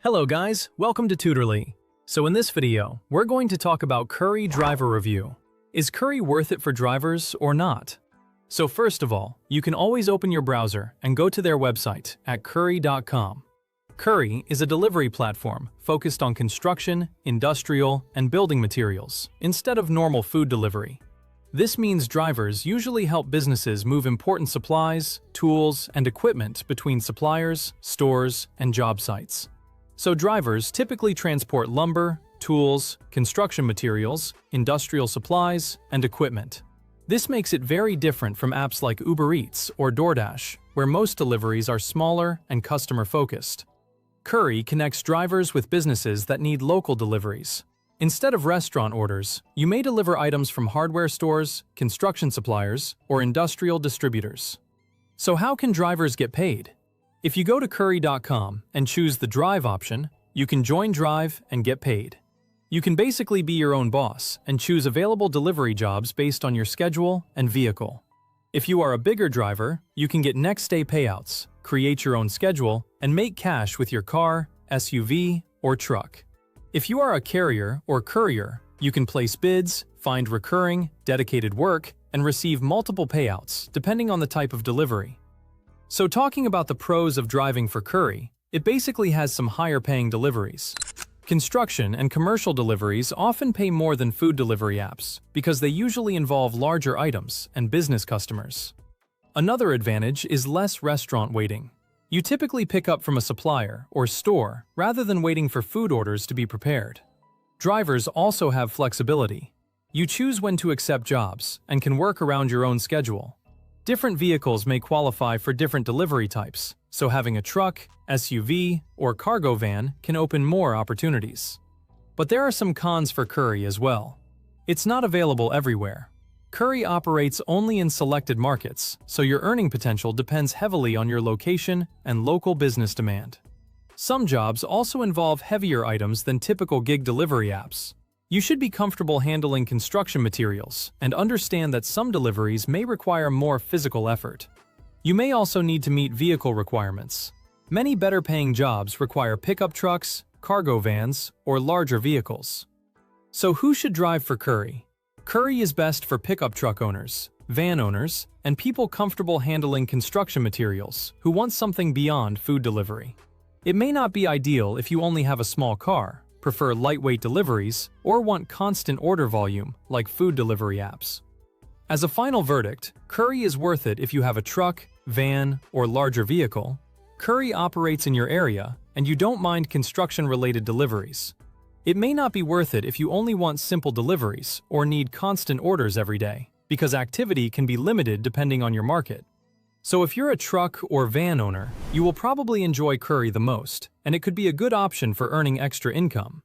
Hello guys, welcome to Tutorly. So in this video, we're going to talk about Curri driver review. Is Curri worth it for drivers or not? So first of all, you can always open your browser and go to their website at curri.com. Curri is a delivery platform focused on construction, industrial, and building materials, instead of normal food delivery. This means drivers usually help businesses move important supplies, tools, and equipment between suppliers, stores, and job sites. So drivers typically transport lumber, tools, construction materials, industrial supplies, and equipment. This makes it very different from apps like Uber Eats or DoorDash, where most deliveries are smaller and customer-focused. Curri connects drivers with businesses that need local deliveries. Instead of restaurant orders, you may deliver items from hardware stores, construction suppliers, or industrial distributors. So how can drivers get paid? If you go to curri.com and choose the Drive option, you can join Drive and get paid. You can basically be your own boss and choose available delivery jobs based on your schedule and vehicle. If you are a bigger driver, you can get next-day payouts, create your own schedule, and make cash with your car, SUV, or truck. If you are a carrier or courier, you can place bids, find recurring, dedicated work, and receive multiple payouts depending on the type of delivery. So talking about the pros of driving for Curri, it basically has some higher-paying deliveries. Construction and commercial deliveries often pay more than food delivery apps because they usually involve larger items and business customers. Another advantage is less restaurant waiting. You typically pick up from a supplier or store rather than waiting for food orders to be prepared. Drivers also have flexibility. You choose when to accept jobs and can work around your own schedule. Different vehicles may qualify for different delivery types, so having a truck, SUV, or cargo van can open more opportunities. But there are some cons for Curri as well. It's not available everywhere. Curri operates only in selected markets, so your earning potential depends heavily on your location and local business demand. Some jobs also involve heavier items than typical gig delivery apps. You should be comfortable handling construction materials and understand that some deliveries may require more physical effort. You may also need to meet vehicle requirements. Many better-paying jobs require pickup trucks, cargo vans, or larger vehicles. So who should drive for Curri? Curri is best for pickup truck owners, van owners, and people comfortable handling construction materials who want something beyond food delivery. It may not be ideal if you only have a small car, prefer lightweight deliveries, or want constant order volume like food delivery apps. As a final verdict, Curri is worth it if you have a truck, van, or larger vehicle. Curri operates in your area, and you don't mind construction-related deliveries. It may not be worth it if you only want simple deliveries or need constant orders every day, because activity can be limited depending on your market. So if you're a truck or van owner, you will probably enjoy Curri the most, and it could be a good option for earning extra income.